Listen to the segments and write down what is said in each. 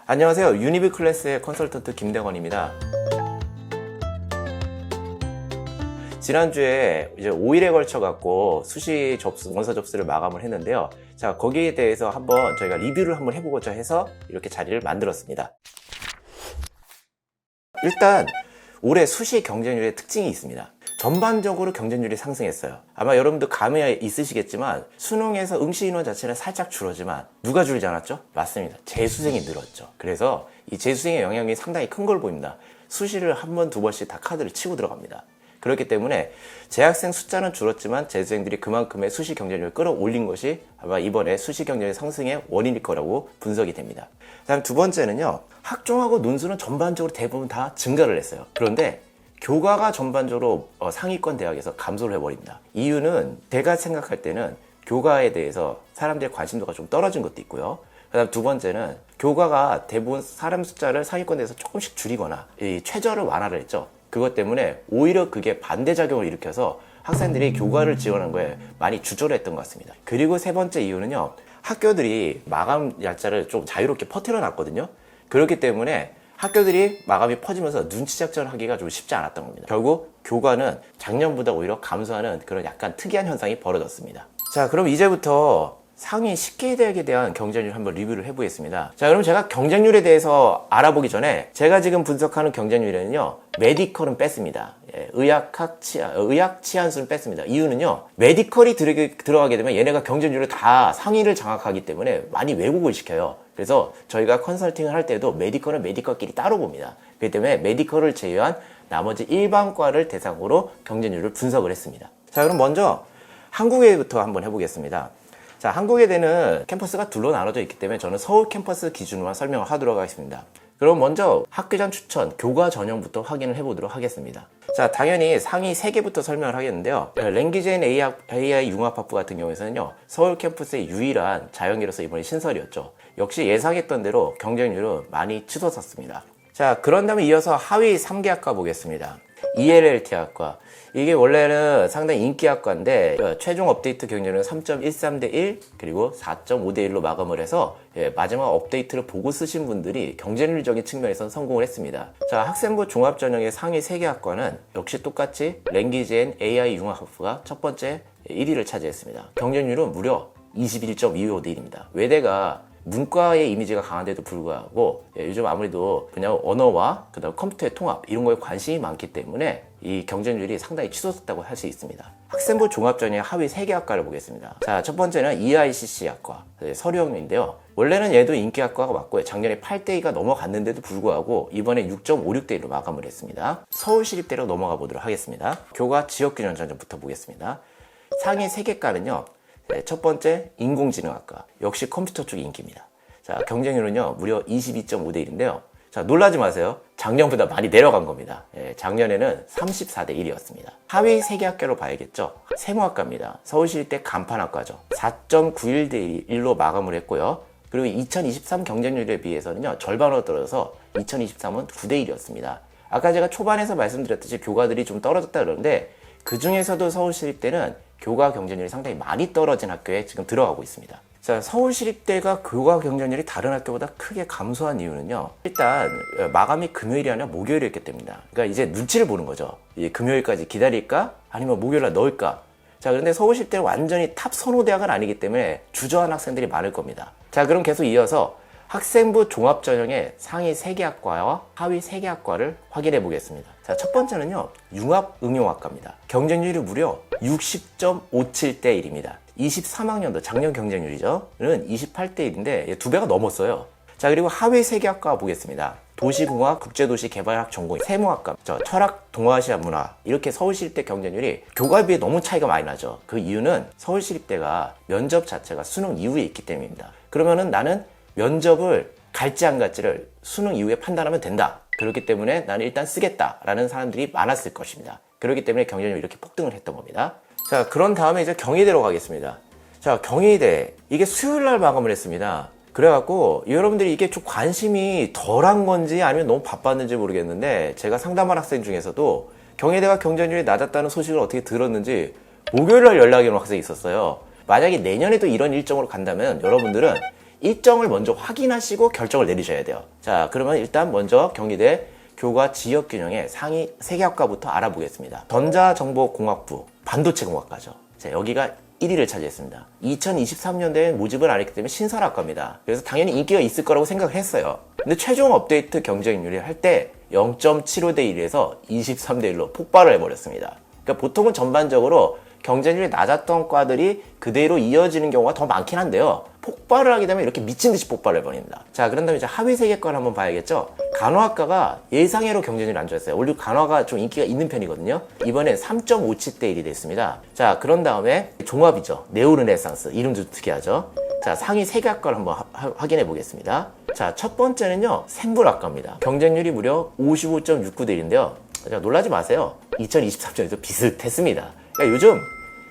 안녕하세요. 유니비 클래스의 컨설턴트 김대건입니다. 지난주에 이제 5일에 걸쳐 갖고 수시 접수, 원서 접수를 마감을 했는데요. 자, 거기에 대해서 한번 저희가 리뷰를 한번 해보고자 해서 이렇게 자리를 만들었습니다. 일단 올해 수시 경쟁률의 특징이 있습니다. 전반적으로 경쟁률이 상승했어요. 아마 여러분도 감이 있으시겠지만 수능에서 응시 인원 자체는 살짝 줄었지만 누가 줄지 않았죠? 맞습니다. 재수생이 늘었죠. 그래서 이 재수생의 영향이 상당히 큰 걸 보입니다. 수시를 한 번, 두 번씩 다 카드를 치고 들어갑니다. 그렇기 때문에 재학생 숫자는 줄었지만 재수생들이 그만큼의 수시 경쟁률을 끌어올린 것이 아마 이번에 수시 경쟁률 상승의 원인일 거라고 분석이 됩니다. 다음 두 번째는요. 학종하고 논술은 전반적으로 대부분 다 증가를 했어요. 그런데 교과가 전반적으로 상위권 대학에서 감소를 해버립니다. 이유는 제가 생각할 때는 교과에 대해서 사람들의 관심도가 좀 떨어진 것도 있고요. 그 다음 두 번째는 교과가 대부분 사람 숫자를 상위권 대에서 조금씩 줄이거나 이 최저를 완화를 했죠. 그것 때문에 오히려 그게 반대작용을 일으켜서 학생들이 교과를 지원한 거에 많이 주저를 했던 것 같습니다. 그리고 세 번째 이유는요. 학교들이 마감 날짜를 좀 자유롭게 퍼뜨려 놨거든요. 그렇기 때문에 학교들이 마감이 퍼지면서 눈치 작전을 하기가 좀 쉽지 않았던 겁니다. 결국 교과는 작년보다 오히려 감소하는 그런 약간 특이한 현상이 벌어졌습니다. 자, 그럼 이제부터 상위 10개 대학에 대한 경쟁률 한번 리뷰를 해보겠습니다. 자, 그럼 제가 경쟁률에 대해서 알아보기 전에 제가 지금 분석하는 경쟁률에는요, 메디컬은 뺐습니다. 의학 치안수는 뺐습니다. 이유는요, 메디컬이 들어가게 되면 얘네가 경쟁률을 다 상위를 장악하기 때문에 많이 왜곡을 시켜요. 그래서 저희가 컨설팅을 할 때도 메디컬은 메디컬끼리 따로 봅니다. 그렇기 때문에 메디컬을 제외한 나머지 일반과를 대상으로 경쟁률을 분석을 했습니다. 자, 그럼 먼저 한국외부터 한번 해보겠습니다. 자, 한국외대는 캠퍼스가 둘로 나눠져 있기 때문에 저는 서울 캠퍼스 기준으로만 설명을 하도록 하겠습니다. 그럼 먼저 학교장 추천, 교과 전형부터 확인을 해보도록 하겠습니다. 자, 당연히 상위 3개부터 설명을 하겠는데요. 랭귀지 앤 AI 융합학부 같은 경우에서는요, 서울 캠퍼스의 유일한 자연계로서 이번에 신설이었죠. 역시 예상했던 대로 경쟁률은 많이 치솟았습니다. 자, 그런 다음에 이어서 하위 3개 학과 보겠습니다. ELLT 학과. 이게 원래는 상당히 인기 학과인데 최종 업데이트 경쟁률은 3.13대 1 그리고 4.5대 1로 마감을 해서 마지막 업데이트를 보고 쓰신 분들이 경쟁률적인 측면에서는 성공을 했습니다. 자, 학생부 종합전형의 상위 3개 학과는 역시 똑같이 랭귀지 앤 AI 융합학부가 첫 번째 1위를 차지했습니다. 경쟁률은 무려 21.25대 1입니다. 외대가 문과의 이미지가 강한데도 불구하고 요즘 아무래도 그냥 언어와 그다음 컴퓨터의 통합 이런 거에 관심이 많기 때문에 이 경쟁률이 상당히 치솟았다고 할 수 있습니다. 학생부 종합전형의 하위 3개 학과를 보겠습니다. 자, 첫 번째는 EICC 학과 서류형인데요. 원래는 얘도 인기 학과가 맞고요. 작년에 8대2가 넘어갔는데도 불구하고 이번에 6.56대 1로 마감을 했습니다. 서울시립대로 넘어가 보도록 하겠습니다. 교과 지역균형 전형부터 보겠습니다. 상위 3개과는요. 첫 번째 인공지능학과, 역시 컴퓨터 쪽이 인기입니다. 자, 경쟁률은요 무려 22.5대 1인데요. 자, 놀라지 마세요. 작년보다 많이 내려간 겁니다. 작년에는 34대 1이었습니다. 하위 3개 학교로 봐야겠죠. 세무학과입니다. 서울시립대 간판학과죠. 4.91대 1로 마감을 했고요. 그리고 2023 경쟁률에 비해서는요 절반으로 떨어져서 2023은 9대 1이었습니다. 아까 제가 초반에서 말씀드렸듯이 교과들이 좀 떨어졌다 그러는데 그 중에서도 서울시립대는 교과 경쟁률이 상당히 많이 떨어진 학교에 지금 들어가고 있습니다. 자, 서울시립대가 교과 경쟁률이 다른 학교보다 크게 감소한 이유는요. 일단 마감이 금요일이 아니라 목요일이었기 때문이다. 그러니까 이제 눈치를 보는 거죠. 이제 금요일까지 기다릴까? 아니면 목요일날 넣을까? 자, 그런데 서울시립대는 완전히 탑 선호대학은 아니기 때문에 주저하는 학생들이 많을 겁니다. 자, 그럼 계속 이어서 학생부 종합전형의 상위 3개 학과와 하위 3개 학과를 확인해 보겠습니다. 자, 첫 번째는요, 융합응용학과입니다. 경쟁률이 무려 60.57대 1입니다. 23학년도 작년 경쟁률이죠. 는 28대 1인데 2배가 넘었어요. 자, 그리고 하위 3개 학과 보겠습니다. 도시공학, 국제도시개발학 전공, 세무학과, 철학, 동아시아 문화 이렇게 서울시립대 경쟁률이 교과에 비해 너무 차이가 많이 나죠. 그 이유는 서울시립대가 면접 자체가 수능 이후에 있기 때문입니다. 그러면은 나는 면접을 갈지 안 갈지를 수능 이후에 판단하면 된다. 그렇기 때문에 나는 일단 쓰겠다라는 사람들이 많았을 것입니다. 그렇기 때문에 경쟁률이 이렇게 폭등을 했던 겁니다. 자, 그런 다음에 이제 경희대로 가겠습니다. 자, 경희대 이게 수요일날 마감을 했습니다. 그래갖고 여러분들이 이게 좀 관심이 덜한 건지 아니면 너무 바빴는지 모르겠는데 제가 상담한 학생 중에서도 경희대가 경쟁률이 낮았다는 소식을 어떻게 들었는지 목요일날 연락이 오는 학생이 있었어요. 만약에 내년에도 이런 일정으로 간다면 여러분들은 일정을 먼저 확인하시고 결정을 내리셔야 돼요. 자, 그러면 일단 먼저 경희대 교과 지역균형의 상위 3개 학과부터 알아보겠습니다. 전자정보공학부, 반도체공학과죠. 자, 여기가 1위를 차지했습니다. 2023년도에 모집을 안 했기 때문에 신설학과입니다. 그래서 당연히 인기가 있을 거라고 생각을 했어요. 근데 최종 업데이트 경쟁률이 할 때 0.75대 1에서 23대 1로 폭발을 해버렸습니다. 그러니까 보통은 전반적으로 경쟁률이 낮았던 과들이 그대로 이어지는 경우가 더 많긴 한데요. 폭발을 하게 되면 이렇게 미친 듯이 폭발을 해버립니다. 자, 그런 다음에 이제 하위 3개과를 한번 봐야겠죠. 간호학과가 예상외로 경쟁률이 안 좋았어요. 원래 간호가 좀 인기가 있는 편이거든요. 이번엔 3.57대 1이 됐습니다. 자, 그런 다음에 종합이죠. 네오르네상스. 이름도 특이하죠. 자, 상위 3개 학과를 한번 확인해 보겠습니다. 자, 첫 번째는요, 생물학과입니다. 경쟁률이 무려 55.69대 1인데요. 자, 놀라지 마세요. 2023년에도 비슷했습니다. 그러니까 요즘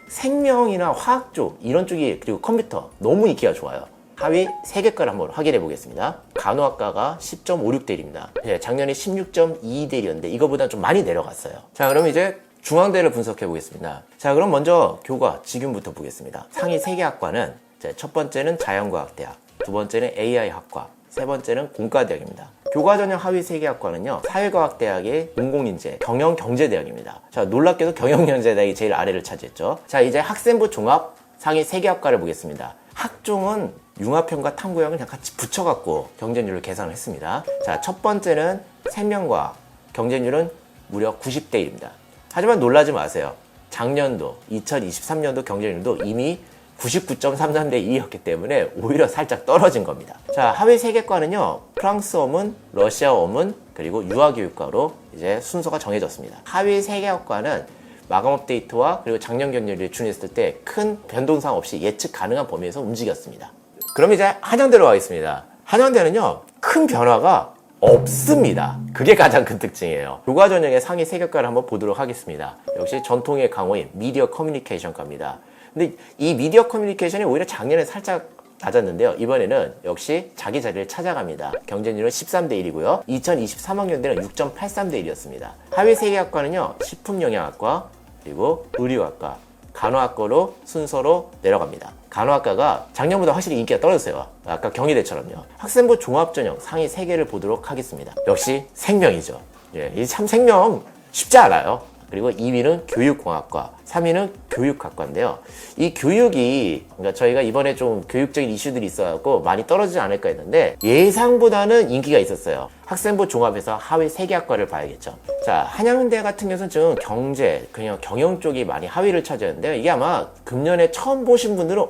생명이나 화학 쪽, 이런 쪽이, 그리고 컴퓨터 너무 인기가 좋아요. 하위 3개과를 한번 확인해 보겠습니다. 간호학과가 10.56대 1입니다. 네, 작년에 16.22대 1이었는데 이거보다 좀 많이 내려갔어요. 자, 그럼 이제 중앙대를 분석해 보겠습니다. 자, 그럼 먼저 교과 직윤부터 보겠습니다. 상위 3개 학과는 첫 번째는 자연과학대학, 두 번째는 AI학과, 세 번째는 공과대학입니다. 교과 전형 하위 3개 학과는요, 사회과학대학의 공공인재, 경영경제대학입니다. 자, 놀랍게도 경영경제대학이 제일 아래를 차지했죠. 자, 이제 학생부 종합 상위 3개 학과를 보겠습니다. 학종은 융합형과 탐구형을 그냥 같이 붙여갖고 경쟁률을 계산을 했습니다. 자, 첫 번째는 생명과학, 경쟁률은 무려 90대 1입니다. 하지만 놀라지 마세요. 작년도, 2023년도 경쟁률도 이미 99.33대 2였기 때문에 오히려 살짝 떨어진 겁니다. 자, 하위 3개과는요, 프랑스 어문, 러시아 어문, 그리고 유아교육과로 이제 순서가 정해졌습니다. 하위 3개 학과는 마감 업데이트와 그리고 작년 경쟁률을 준했을 때 큰 변동사항 없이 예측 가능한 범위에서 움직였습니다. 그럼 이제 한양대로 가겠습니다. 한양대는요, 큰 변화가 없습니다. 그게 가장 큰 특징이에요. 교과 전형의 상위 3개과를 한번 보도록 하겠습니다. 역시 전통의 강호인 미디어 커뮤니케이션과입니다. 근데 이 미디어 커뮤니케이션이 오히려 작년에 살짝 낮았는데요. 이번에는 역시 자기 자리를 찾아갑니다. 경쟁률은 13대 1이고요. 2023학년대는 6.83대 1이었습니다. 하위 3개 학과는요, 식품영양학과, 그리고 의료학과, 간호학과로 순서로 내려갑니다. 간호학과가 작년보다 확실히 인기가 떨어졌어요. 아까 경희대처럼요. 학생부 종합전형 상위 3개를 보도록 하겠습니다. 역시 생명이죠. 예, 이 참 생명 쉽지 않아요. 그리고 2위는 교육공학과, 3위는 교육학과인데요. 이 교육이, 그러니까 저희가 이번에 좀 교육적인 이슈들이 있어갖고 많이 떨어지지 않을까 했는데 예상보다는 인기가 있었어요. 학생부 종합에서 하위 3개 학과를 봐야겠죠. 자, 한양대 같은 경우는 좀 경제, 그냥 경영 쪽이 많이 하위를 차지하는데요. 이게 아마 금년에 처음 보신 분들은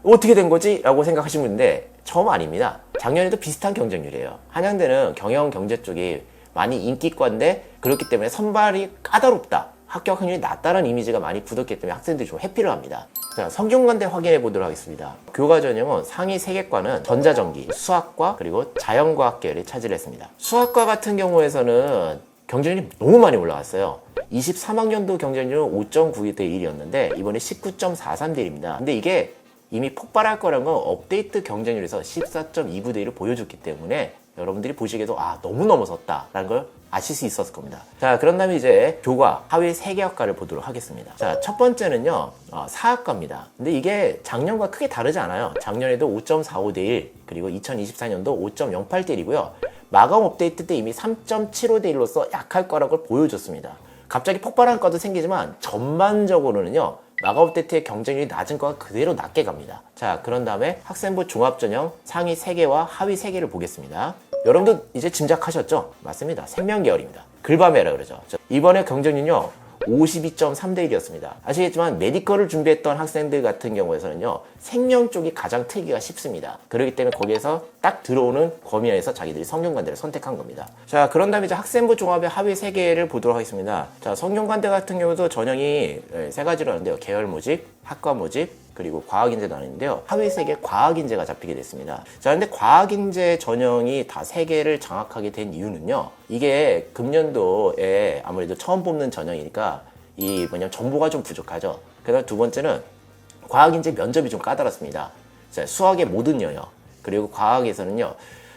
어떻게 된 거지? 라고 생각하신 분인데 처음 아닙니다. 작년에도 비슷한 경쟁률이에요. 한양대는 경영 경제 쪽이 많이 인기과인데 그렇기 때문에 선발이 까다롭다, 합격 확률이 낮다는 이미지가 많이 굳었기 때문에 학생들이 좀 회피를 합니다. 자, 성균관대 확인해 보도록 하겠습니다. 교과 전형은 상위 3개과는 전자전기, 수학과, 그리고 자연과학 계열이 차지를 했습니다. 수학과 같은 경우에서는 경쟁률이 너무 많이 올라갔어요. 23학년도 경쟁률은 5.92대 1이었는데 이번에 19.43대 1입니다. 근데 이게 이미 폭발할 거라는 건 업데이트 경쟁률에서 14.29대 1을 보여줬기 때문에 여러분들이 보시기에도 너무 넘어섰다 라는 걸 아실 수 있었을 겁니다. 자, 그런 다음에 이제 교과 하위 3개 학과를 보도록 하겠습니다. 자, 첫 번째는요, 사학과입니다. 근데 이게 작년과 크게 다르지 않아요. 작년에도 5.45대 1, 그리고 2024년도 5.08대 1이고요. 마감 업데이트 때 이미 3.75대 1로서 약할 거라고 보여줬습니다. 갑자기 폭발한 과도 생기지만 전반적으로는요, 마감 업데이트의 경쟁률이 낮은 거가 그대로 낮게 갑니다. 자, 그런 다음에 학생부 종합전형 상위 3개와 하위 3개를 보겠습니다. 여러분도 이제 짐작하셨죠? 맞습니다. 생명계열입니다. 글밤에라 그러죠. 이번에 경쟁률은요, 52.3대 1이었습니다. 아시겠지만 메디컬을 준비했던 학생들 같은 경우에서는요, 생명 쪽이 가장 틀기가 쉽습니다. 그렇기 때문에 거기에서 딱 들어오는 범위 안에서 자기들이 성균관대를 선택한 겁니다. 자, 그런 다음에 이제 학생부 종합의 하위 3개를 보도록 하겠습니다. 자, 성균관대 같은 경우도 전형이 3가지로 하는데요. 계열 모집, 학과 모집, 그리고 과학인재도 나뉘는데요. 하위 3개 과학인재가 잡히게 됐습니다. 자, 근데 과학인재 전형이 다 3개를 장악하게 된 이유는요, 이게 금년도에 아무래도 처음 뽑는 전형이니까 정보가 좀 부족하죠. 그다음 두 번째는 과학인재 면접이 좀 까다롭습니다. 자, 수학의 모든 영역, 그리고 과학에서는요,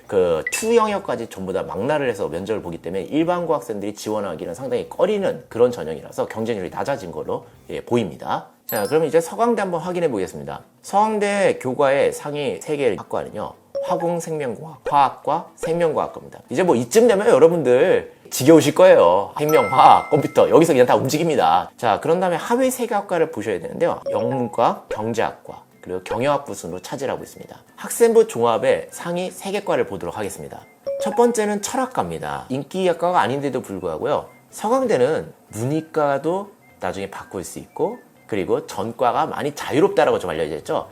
투 영역까지 전부 다 망라를 해서 면접을 보기 때문에 일반고 학생들이 지원하기는 상당히 꺼리는 그런 전형이라서 경쟁률이 낮아진 걸로 보입니다. 자, 그럼 이제 서강대 한번 확인해 보겠습니다. 서강대 교과의 상위 3개 학과는요, 화공생명공학, 화학과 생명과학과입니다. 이제 뭐 이쯤 되면 여러분들 지겨우실 거예요. 생명, 화학, 컴퓨터 여기서 그냥 다 움직입니다. 자, 그런 다음에 하위 3개 학과를 보셔야 되는데요. 영문과, 경제학과, 그리고 경영학부 순으로 차지하고 있습니다. 학생부 종합의 상위 3개과를 보도록 하겠습니다. 첫 번째는 철학과입니다. 인기 학과가 아닌데도 불구하고요, 서강대는 문이과도 나중에 바꿀 수 있고, 그리고 전과가 많이 자유롭다라고 좀 알려져 있죠.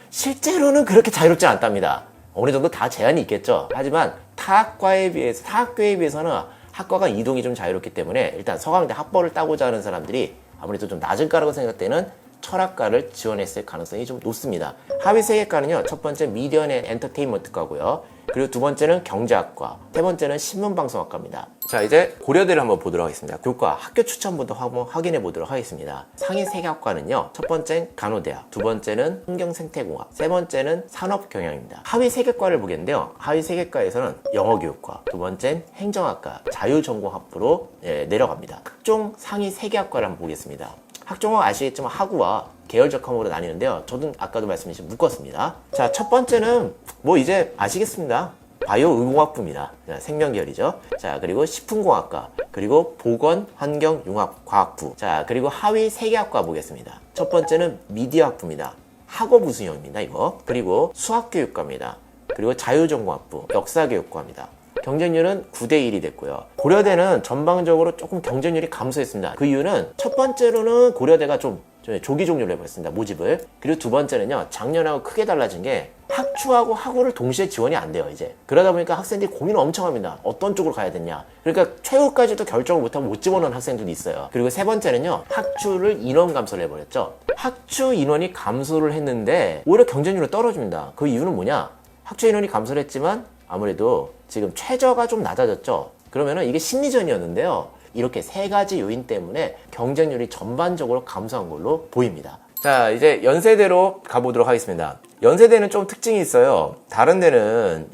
실제로는 그렇게 자유롭지 않답니다. 어느 정도 다 제한이 있겠죠. 하지만 타 학과에 비해서, 타 학교에 비해서는 학과가 이동이 좀 자유롭기 때문에 일단 서강대 학벌을 따고자 하는 사람들이 아무래도 좀 낮을 거라고 생각되는 철학과를 지원했을 가능성이 좀 높습니다. 하위 3개과는요, 첫 번째 미디어 앤 엔터테인먼트과고요, 그리고 두 번째는 경제학과, 세 번째는 신문방송학과입니다. 자, 이제 고려대를 한번 보도록 하겠습니다. 교과 학교 추천부터 한번 확인해 보도록 하겠습니다. 상위 3개 학과는요, 첫 번째는 간호대학, 두 번째는 환경생태공학, 세 번째는 산업경영입니다. 하위 3개과를 보겠는데요, 하위 3개과에서는 영어교육과, 두 번째는 행정학과, 자유전공학부로 내려갑니다. 각종 상위 3개 학과를 한번 보겠습니다. 학종은 아시겠지만 하구와 계열적科目으로 나뉘는데요, 저도 아까도 말씀드린 묶었습니다. 자, 첫 번째는 뭐 이제 아시겠습니다. 바이오의공학부입니다. 생명계열이죠. 자, 그리고 식품공학과, 그리고 보건환경융합과학부. 자, 그리고 하위 3개 학과 보겠습니다. 첫 번째는 미디어학부입니다. 학업 우수형입니다, 이거. 그리고 수학교육과입니다. 그리고 자유전공학부, 역사교육과입니다. 경쟁률은 9대1이 됐고요. 고려대는 전방적으로 조금 경쟁률이 감소했습니다. 그 이유는 첫 번째로는 고려대가 좀 조기 종료를 해버렸습니다, 모집을. 그리고 두 번째는요, 작년하고 크게 달라진 게 학추하고 학우를 동시에 지원이 안 돼요, 이제. 그러다 보니까 학생들이 고민을 엄청 합니다. 어떤 쪽으로 가야 되냐. 그러니까 최후까지도 결정을 못하고 못 집어넣은 학생들도 있어요. 그리고 세 번째는요, 학추를 인원 감소를 해버렸죠. 학추 인원이 감소를 했는데 오히려 경쟁률은 떨어집니다. 그 이유는 뭐냐? 학추 인원이 감소를 했지만 아무래도 지금 최저가 좀 낮아졌죠. 그러면은 이게 심리전이었는데요, 이렇게 3가지 요인 때문에 경쟁률이 전반적으로 감소한 걸로 보입니다. 자, 이제 연세대로 가보도록 하겠습니다. 연세대는 좀 특징이 있어요. 다른 데는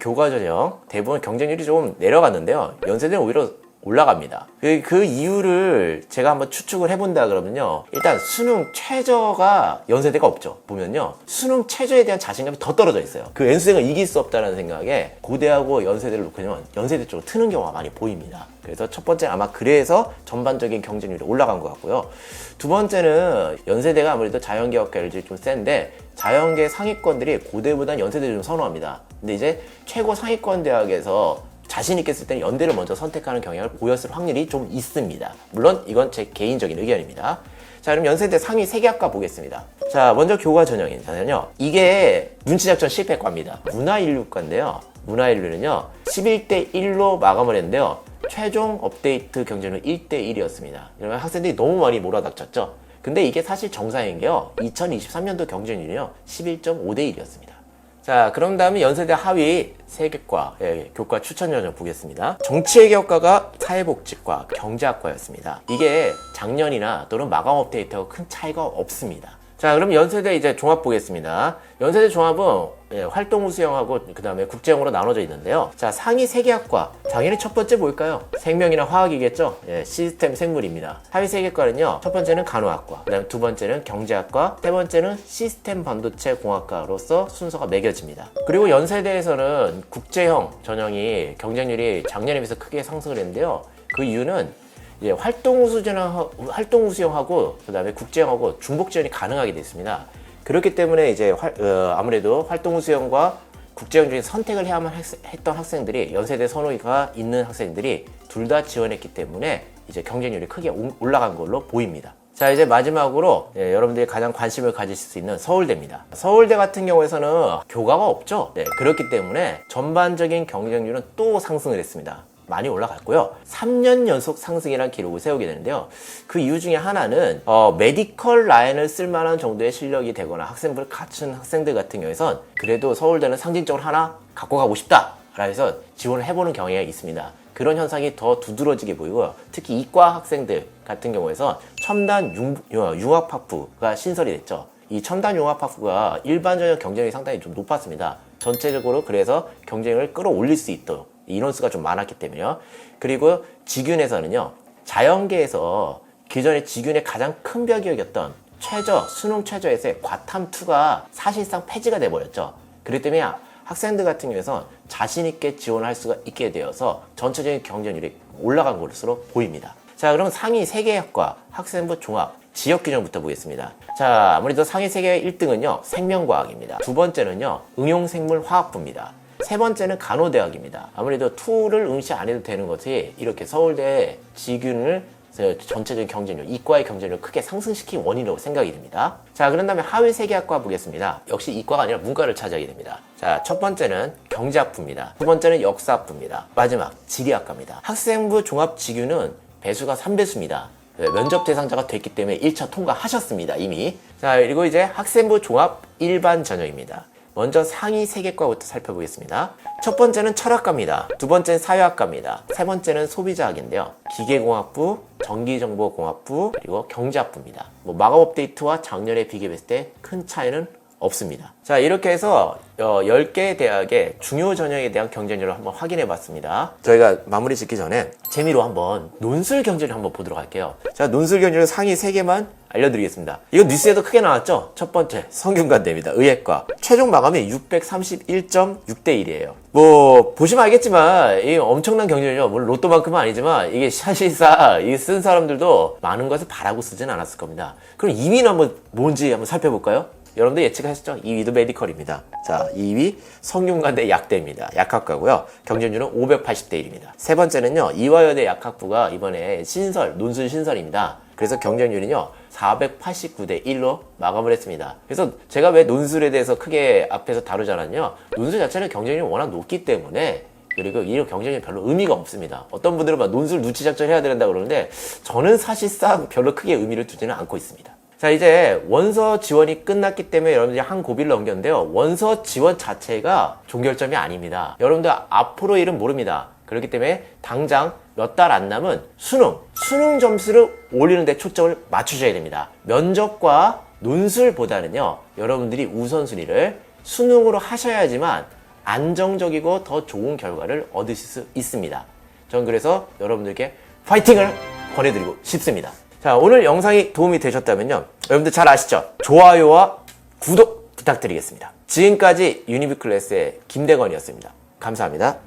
교과 전형 대부분 경쟁률이 좀 내려갔는데요, 연세대는 오히려 올라갑니다. 그 이유를 제가 한번 추측을 해본다 그러면요, 일단 수능 최저가 연세대가 없죠. 보면요, 수능 최저에 대한 자신감이 더 떨어져 있어요. 그 N수생을 이길 수 없다는 생각에 고대하고 연세대를 놓고는 연세대 쪽으로 트는 경우가 많이 보입니다. 그래서 첫 번째 아마 그래서 전반적인 경쟁률이 올라간 것 같고요. 두 번째는 연세대가 아무래도 자연계열들이 좀 센데 자연계 상위권들이 고대보다는 연세대를 좀 선호합니다. 근데 이제 최고 상위권 대학에서 자신 있게 쓸 때는 연대를 먼저 선택하는 경향을 보였을 확률이 좀 있습니다. 물론 이건 제 개인적인 의견입니다. 자, 그럼 연세대 상위 3개 학과 보겠습니다. 자, 먼저 교과 전형이잖아요. 이게 눈치작전 실패과입니다. 문화인류과인데요, 문화인류는요 11대 1로 마감을 했는데요, 최종 업데이트 경쟁률 1대 1이었습니다. 이러면 학생들이 너무 많이 몰아닥쳤죠. 근데 이게 사실 정상인 게요, 2023년도 경쟁률이요 11.5대 1이었습니다. 자, 그런 다음에 연세대 하위 3개과 교과 추천 전형 보겠습니다. 정치외교학과가 사회복지과, 경제학과였습니다. 이게 작년이나 또는 마감 업데이트하고 큰 차이가 없습니다. 자, 그럼 연세대 이제 종합 보겠습니다. 연세대 종합은 활동 우수형하고 그 다음에 국제형으로 나눠져 있는데요. 자, 상위 3개 학과, 당연히 첫 번째 뭘까요? 생명이나 화학이겠죠. 시스템 생물입니다. 하위 3개과는요, 첫 번째는 간호학과, 그 다음에 두 번째는 경제학과, 세 번째는 시스템 반도체 공학과로서 순서가 매겨집니다. 그리고 연세대에서는 국제형 전형이 경쟁률이 작년에 비해서 크게 상승을 했는데요, 그 이유는 활동 우수형하고 그 다음에 국제형하고 중복 지원이 가능하게 됐습니다. 그렇기 때문에 이제 아무래도 활동 우수형과 국제형 중에 선택을 해야만 했던 학생들이, 연세대 선호가 있는 학생들이 둘 다 지원했기 때문에 이제 경쟁률이 크게 올라간 걸로 보입니다. 자, 이제 마지막으로 여러분들이 가장 관심을 가지실 수 있는 서울대입니다. 서울대 같은 경우에서는 교과가 없죠. 그렇기 때문에 전반적인 경쟁률은 또 상승을 했습니다. 많이 올라갔고요. 3년 연속 상승이라는 기록을 세우게 되는데요. 그 이유 중에 하나는 메디컬 라인을 쓸만한 정도의 실력이 되거나 학생부를 갖춘 학생들 같은 경우에선 그래도 서울대는 상징적으로 하나 갖고 가고 싶다 라 해서 지원을 해보는 경향이 있습니다. 그런 현상이 더 두드러지게 보이고요. 특히 이과 학생들 같은 경우에선 첨단 융합학부가 신설이 됐죠. 이 첨단 융합학부가 일반적인 경쟁력이 상당히 좀 높았습니다. 전체적으로 그래서 경쟁을 끌어올릴 수 있도록 인원수가 좀 많았기 때문에요. 그리고 지균에서는요, 자연계에서 기존의 지균의 가장 큰 벽이었던 수능 최저에서의 과탐2가 사실상 폐지가 돼버렸죠. 그렇기 때문에 학생들 같은 경우에서 자신있게 지원할 수가 있게 되어서 전체적인 경쟁률이 올라간 것으로 보입니다. 자, 그럼 상위 3개 학과 학생부 종합 지역 규정부터 보겠습니다. 자, 아무래도 상위 3개 1등은요 생명과학입니다. 두 번째는요 응용생물화학부입니다. 세 번째는 간호대학입니다. 아무래도 2를 응시 안 해도 되는 것이 이렇게 서울대 지균을 전체적인 경쟁률, 이과의 경쟁률을 크게 상승시킨 원인으로 생각이 됩니다. 자, 그런 다음에 하위 3개 학과 보겠습니다. 역시 이과가 아니라 문과를 차지하게 됩니다. 자, 첫 번째는 경제학부입니다. 두 번째는 역사학부입니다. 마지막 지리학과입니다. 학생부 종합지규는 배수가 3배수입니다. 면접 대상자가 됐기 때문에 1차 통과하셨습니다, 이미. 자, 그리고 이제 학생부 종합 일반 전형입니다. 먼저 상위 3개과부터 살펴보겠습니다. 첫 번째는 철학과입니다. 두 번째는 사회학과입니다. 세 번째는 소비자학인데요. 기계공학부, 전기정보공학부, 그리고 경제학부입니다. 마감 업데이트와 작년에 비교했을 때 큰 차이는 없습니다. 자, 이렇게 해서 10개의 대학의 중요 전형에 대한 경쟁률을 한번 확인해 봤습니다. 저희가 마무리 짓기 전에 재미로 한번 논술 경쟁률 한번 보도록 할게요. 자, 논술 경쟁률 상위 3개만 알려드리겠습니다. 이거 뉴스에도 크게 나왔죠? 첫 번째, 성균관대입니다. 의예과. 최종 마감이 631.6대 1이에요. 보시면 알겠지만, 이 엄청난 경쟁률이죠. 물론 로또만큼은 아니지만, 이게 사실상, 이 쓴 사람들도 많은 것을 바라고 쓰진 않았을 겁니다. 그럼 2위는 한번 뭔지 한번 살펴볼까요? 여러분들 예측하셨죠? 2위도 메디컬입니다. 자, 2위 성균관대 약대입니다. 약학과고요. 경쟁률은 580대 1입니다. 세 번째는요, 이화여대 약학부가 이번에 논술 신설입니다. 그래서 경쟁률은요 489대 1로 마감을 했습니다. 그래서 제가 왜 논술에 대해서 크게 앞에서 다루지 않았냐, 논술 자체는 경쟁률이 워낙 높기 때문에, 그리고 이런 경쟁이 별로 의미가 없습니다. 어떤 분들은 막 논술 누치 작전 해야 된다 그러는데 저는 사실상 별로 크게 의미를 두지는 않고 있습니다. 자, 이제 원서 지원이 끝났기 때문에 여러분들이 한 고비를 넘겼는데요, 원서 지원 자체가 종결점이 아닙니다. 여러분들 앞으로 일은 모릅니다. 그렇기 때문에 당장 몇 달 안 남은 수능 점수를 올리는 데 초점을 맞추셔야 됩니다. 면접과 논술보다는요, 여러분들이 우선순위를 수능으로 하셔야지만 안정적이고 더 좋은 결과를 얻으실 수 있습니다. 전 그래서 여러분들께 파이팅을 권해드리고 싶습니다. 자, 오늘 영상이 도움이 되셨다면요, 여러분들 잘 아시죠? 좋아요와 구독 부탁드리겠습니다. 지금까지 유니비클래스의 김대건이었습니다. 감사합니다.